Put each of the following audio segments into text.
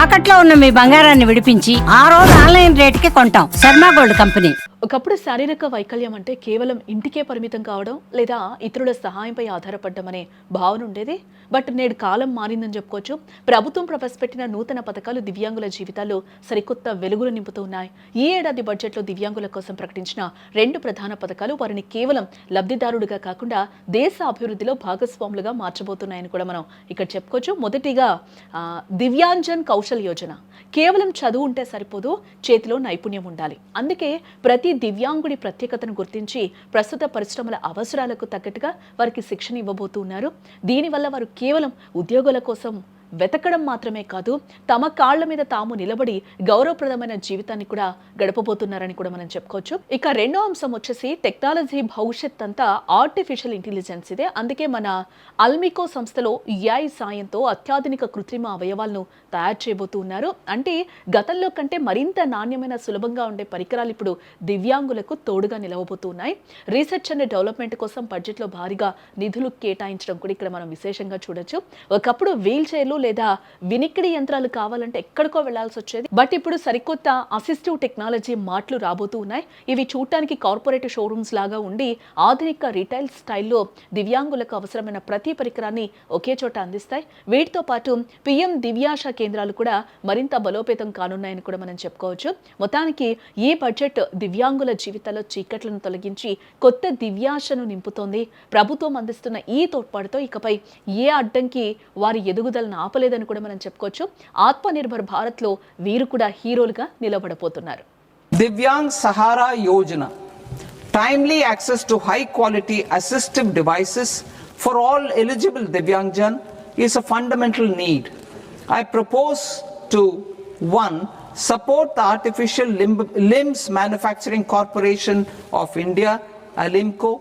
తాకట్లో ఉన్న మీ బంగారాన్ని విడిపించి ఆ రోజు ఆన్లైన్ రేటుకి కొంటాం. Sharma gold company. ఒకప్పుడు శారీరక వైకల్యం అంటే కేవలం ఇంటికే పరిమితం కావడం లేదా ఇతరుల సహాయంపై ఆధారపడడం అనే భావన ఉండేది. బట్ నేడు కాలం మారిందని చెప్పుకోవచ్చు. ప్రభుత్వం ప్రవేశపెట్టిన నూతన పథకాలు దివ్యాంగుల జీవితాల్లో సరికొత్త వెలుగులు నింపుతూ ఉన్నాయి. ఈ ఏడాది బడ్జెట్లో దివ్యాంగుల కోసం ప్రకటించిన 2 ప్రధాన పథకాలు వారిని కేవలం లబ్ధిదారుడిగా కాకుండా దేశ అభివృద్ధిలో భాగస్వాములుగా మార్చబోతున్నాయని కూడా మనం ఇక్కడ చెప్పుకోవచ్చు. మొదటిగా దివ్యాంజన్ కౌశల్ యోజన. కేవలం చదువు ఉంటే సరిపోదు, చేతిలో నైపుణ్యం ఉండాలి. అందుకే ప్రతి దివ్యాంగుడి ప్రత్యేకతను గుర్తించి ప్రస్తుత పరిశ్రమల అవసరాలకు తగ్గట్టుగా వారికి శిక్షణ ఇవ్వబోతున్నారు. దీనివల్ల వారు కేవలం ఉద్యోగుల కోసం వెతకడం మాత్రమే కాదు, తమ కాళ్ల మీద తాము నిలబడి గౌరవప్రదమైన జీవితాన్ని కూడా గడపబోతున్నారని కూడా మనం చెప్పుకోవచ్చు. ఇక రెండో అంశం వచ్చేసి టెక్నాలజీ భవిష్యత్ అంతా ఆర్టిఫిషియల్ ఇంటెలిజెన్స్ ఇదే. అందుకే మన అల్మికో సంస్థలో AI సాయంతో అత్యాధునిక కృత్రిమ అవయవాలను తయారు చేయబోతున్నారు. అంటే గతంలో కంటే మరింత నాణ్యమైన, సులభంగా ఉండే పరికరాలు ఇప్పుడు దివ్యాంగులకు తోడుగా నిలవబోతున్నాయి. రీసెర్చ్ అండ్ డెవలప్మెంట్ కోసం బడ్జెట్లో భారీగా నిధులు కేటాయించడం కూడా ఇక్కడ మనం విశేషంగా చూడొచ్చు. ఒకప్పుడు వీల్ చైర్లు లేదా వినికిడి యంత్రాలు కావాలంటే ఎక్కడికో వెళ్లాల్సి వచ్చేది. బట్ ఇప్పుడు సరికొత్త అసిస్టివ్ టెక్నాలజీ మార్ట్లు రాబోతూ ఉన్నాయి. ఇవి చూడటానికి కార్పొరేట్ షోరూమ్స్ లాగా ఉండి ఆధునిక రిటైల్ స్టైల్లో దివ్యాంగులకు అవసరమైన ప్రతి పరికరాన్ని ఒకే చోట అందిస్తాయి. వీటితో పాటు PM దివ్యాశ కేంద్రాలు కూడా మరింత బలోపేతం కానున్నాయని కూడా మనం చెప్పుకోవచ్చు. మొత్తానికి ఈ బడ్జెట్ దివ్యాంగుల జీవితాల్లో చీకట్లను తొలగించి కొత్త దివ్యాశను నింపుతోంది. ప్రభుత్వం అందిస్తున్న ఈ తోడ్పాటుతో ఇకపై ఏ అడ్డంకి వారి ఎదుగుదలను ఆపలేదని కూడా మనం చెప్పుకోవచ్చు. ఆత్మనిర్భర్ భారత్ లో వీరు కూడా హీరోలుగా నిలబడబోతున్నారు. Divyang Sahara Yojana, timely access to high quality assistive devices for all eligible Divyangjan is a fundamental need. I propose to 1. Support the Artificial Limbs Manufacturing Corporation of India, Alimco,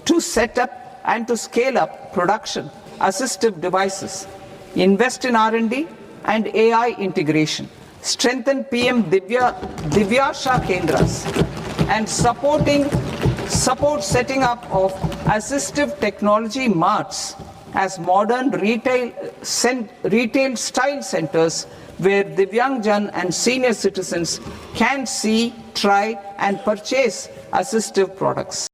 to set up and to scale up production assistive devices. Invest in R&D and AI integration. Strengthen PM Divyasha Kendras and support setting up of assistive technology marts as modern retail style centers where Divyangjan and senior citizens can see, try and purchase assistive products.